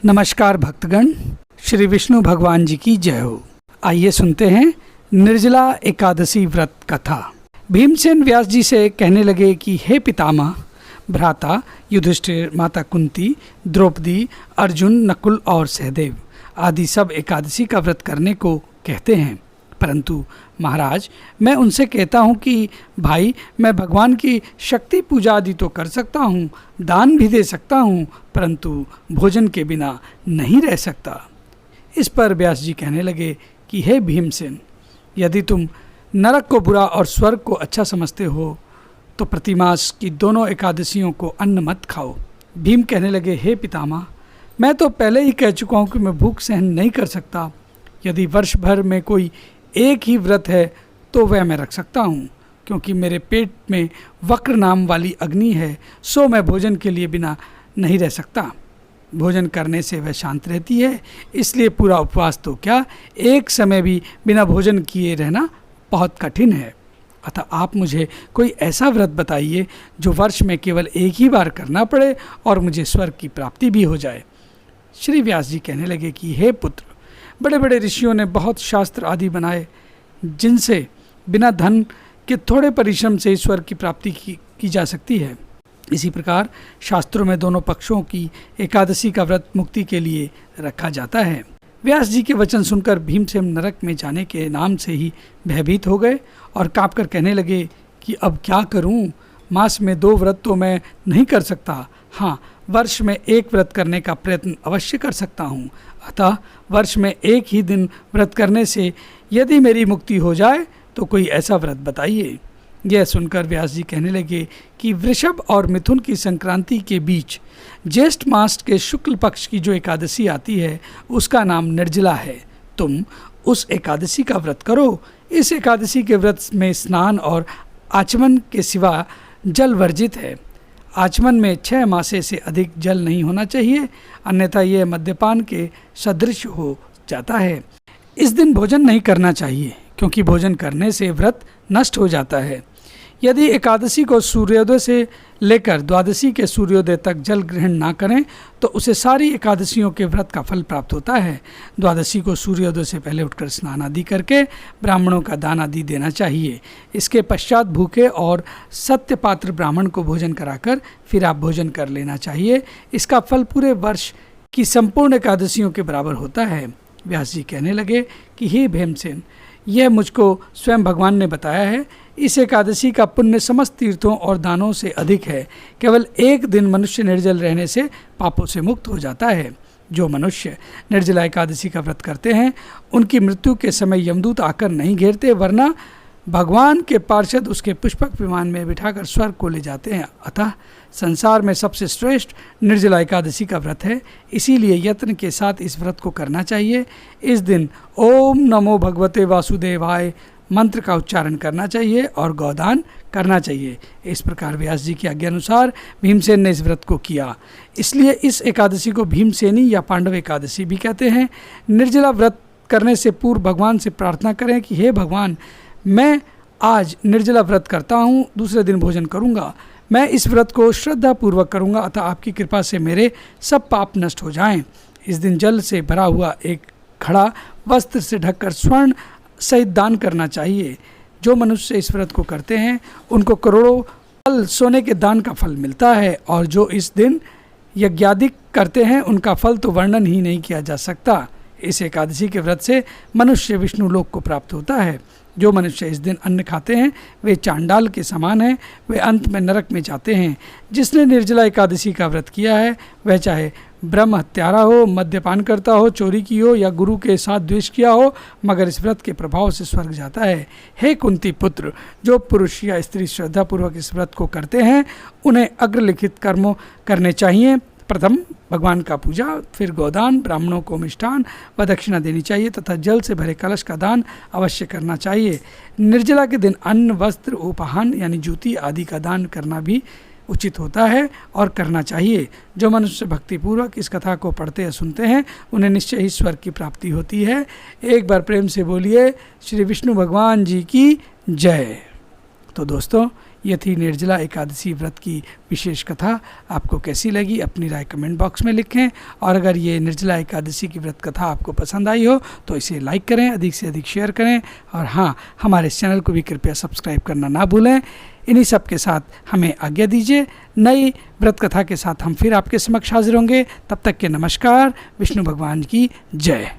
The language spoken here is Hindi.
नमस्कार भक्तगण, श्री विष्णु भगवान जी की जय हो। आइए सुनते हैं निर्जला एकादशी व्रत कथा। भीमसेन व्यास जी से कहने लगे कि हे पितामह, भ्राता युधिष्ठिर, माता कुंती, द्रौपदी, अर्जुन, नकुल और सहदेव आदि सब एकादशी का व्रत करने को कहते हैं, परंतु महाराज मैं उनसे कहता हूँ कि भाई मैं भगवान की शक्ति पूजा आदि तो कर सकता हूँ, दान भी दे सकता हूँ, परंतु भोजन के बिना नहीं रह सकता। इस पर व्यास जी कहने लगे कि हे भीमसेन, यदि तुम नरक को बुरा और स्वर्ग को अच्छा समझते हो तो प्रतिमास की दोनों एकादशियों को अन्न मत खाओ। भीम कहने लगे हे पितामह, मैं तो पहले ही कह चुका हूँ कि मैं भूख सहन नहीं कर सकता। यदि वर्ष भर में कोई एक ही व्रत है तो वह मैं रख सकता हूँ, क्योंकि मेरे पेट में वक्र नाम वाली अग्नि है, सो मैं भोजन के लिए बिना नहीं रह सकता। भोजन करने से वह शांत रहती है, इसलिए पूरा उपवास तो क्या, एक समय भी बिना भोजन किए रहना बहुत कठिन है। अतः आप मुझे कोई ऐसा व्रत बताइए जो वर्ष में केवल एक ही बार करना पड़े और मुझे स्वर्ग की प्राप्ति भी हो जाए। श्री व्यास जी कहने लगे कि हे पुत्र, बड़े बड़े ऋषियों ने बहुत शास्त्र आदि बनाए जिनसे बिना धन के थोड़े परिश्रम से ईश्वर की प्राप्ति की जा सकती है। इसी प्रकार शास्त्रों में दोनों पक्षों की एकादशी का व्रत मुक्ति के लिए रखा जाता है। व्यास जी के वचन सुनकर भीमसेन नरक में जाने के नाम से ही भयभीत हो गए और काँप कर कहने लगे कि अब क्या करूं? मास में 2 व्रत तो मैं नहीं कर सकता, हाँ वर्ष में 1 व्रत करने का प्रयत्न अवश्य कर सकता हूँ। अतः वर्ष में 1 ही दिन व्रत करने से यदि मेरी मुक्ति हो जाए तो कोई ऐसा व्रत बताइए। यह सुनकर व्यास जी कहने लगे कि वृषभ और मिथुन की संक्रांति के बीच ज्येष्ठ मास के शुक्ल पक्ष की जो एकादशी आती है उसका नाम निर्जला है। तुम उस एकादशी का व्रत करो। इस एकादशी के व्रत में स्नान और आचमन के सिवा जल वर्जित है। आचमन में 6 मासे से अधिक जल नहीं होना चाहिए, अन्यथा यह मद्यपान के सदृश हो जाता है। इस दिन भोजन नहीं करना चाहिए, क्योंकि भोजन करने से व्रत नष्ट हो जाता है। यदि एकादशी को सूर्योदय से लेकर द्वादशी के सूर्योदय तक जल ग्रहण ना करें तो उसे सारी एकादशियों के व्रत का फल प्राप्त होता है। द्वादशी को सूर्योदय से पहले उठकर स्नान आदि करके ब्राह्मणों का दान आदि देना चाहिए। इसके पश्चात भूखे और सत्य पात्र ब्राह्मण को भोजन कराकर फिर आप भोजन कर लेना चाहिए। इसका फल पूरे वर्ष की संपूर्ण एकादशियों के बराबर होता है। व्यास जी कहने लगे कि हे भीमसेन, यह मुझको स्वयं भगवान ने बताया है। इस एकादशी का पुण्य समस्त तीर्थों और दानों से अधिक है। केवल 1 दिन मनुष्य निर्जल रहने से पापों से मुक्त हो जाता है। जो मनुष्य निर्जला एकादशी का व्रत करते हैं उनकी मृत्यु के समय यमदूत आकर नहीं घेरते, वरना भगवान के पार्षद उसके पुष्पक विमान में बिठाकर स्वर्ग को ले जाते हैं। अतः संसार में सबसे श्रेष्ठ निर्जला एकादशी का व्रत है, इसीलिए यत्न के साथ इस व्रत को करना चाहिए। इस दिन ओम नमो भगवते वासुदेवाय मंत्र का उच्चारण करना चाहिए और गौदान करना चाहिए। इस प्रकार व्यास जी की आज्ञा अनुसार भीमसेन ने इस व्रत को किया। इसलिए इस एकादशी को भीमसेनी या पांडव एकादशी भी कहते हैं। निर्जला व्रत करने से पूर्व भगवान से प्रार्थना करें कि हे भगवान, मैं आज निर्जला व्रत करता हूँ, दूसरे दिन भोजन करूँगा। मैं इस व्रत को श्रद्धापूर्वक करूँगा, अतः आपकी कृपा से मेरे सब पाप नष्ट हो जाएं। इस दिन जल से भरा हुआ एक घड़ा वस्त्र से ढककर स्वर्ण सहित दान करना चाहिए। जो मनुष्य इस व्रत को करते हैं उनको करोड़ों फल सोने के दान का फल मिलता है, और जो इस दिन यज्ञादिक करते हैं उनका फल तो वर्णन ही नहीं किया जा सकता। इस एकादशी के व्रत से मनुष्य विष्णु लोक को प्राप्त होता है। जो मनुष्य इस दिन अन्न खाते हैं वे चांडाल के समान हैं, वे अंत में नरक में जाते हैं। जिसने निर्जला एकादशी का व्रत किया है वह चाहे ब्रह्म हत्यारा हो, मद्यपान करता हो, चोरी की हो या गुरु के साथ द्वेष किया हो, मगर इस व्रत के प्रभाव से स्वर्ग जाता है। हे कुंती पुत्र, जो पुरुष या स्त्री श्रद्धापूर्वक इस व्रत को करते हैं उन्हें अग्रलिखित कर्मों करने चाहिए। प्रथम भगवान का पूजा, फिर गोदान, ब्राह्मणों को मिष्ठान व दक्षिणा देनी चाहिए तथा जल से भरे कलश का दान अवश्य करना चाहिए। निर्जला के दिन अन्न, वस्त्र, उपहान यानी जूती आदि का दान करना भी उचित होता है और करना चाहिए। जो मनुष्य भक्तिपूर्वक इस कथा को पढ़ते या सुनते हैं उन्हें निश्चय ही स्वर्ग की प्राप्ति होती है। एक बार प्रेम से बोलिए श्री विष्णु भगवान जी की जय। तो दोस्तों, ये थी निर्जला एकादशी व्रत की विशेष कथा। आपको कैसी लगी अपनी राय कमेंट बॉक्स में लिखें, और अगर ये निर्जला एकादशी की व्रत कथा आपको पसंद आई हो तो इसे लाइक करें, अधिक से अधिक शेयर करें, और हाँ, हमारे इस चैनल को भी कृपया सब्सक्राइब करना ना भूलें। इन्हीं सब के साथ हमें आज्ञा दीजिए। नई व्रत कथा के साथ हम फिर आपके समक्ष हाजिर होंगे। तब तक के नमस्कार। विष्णु भगवान की जय।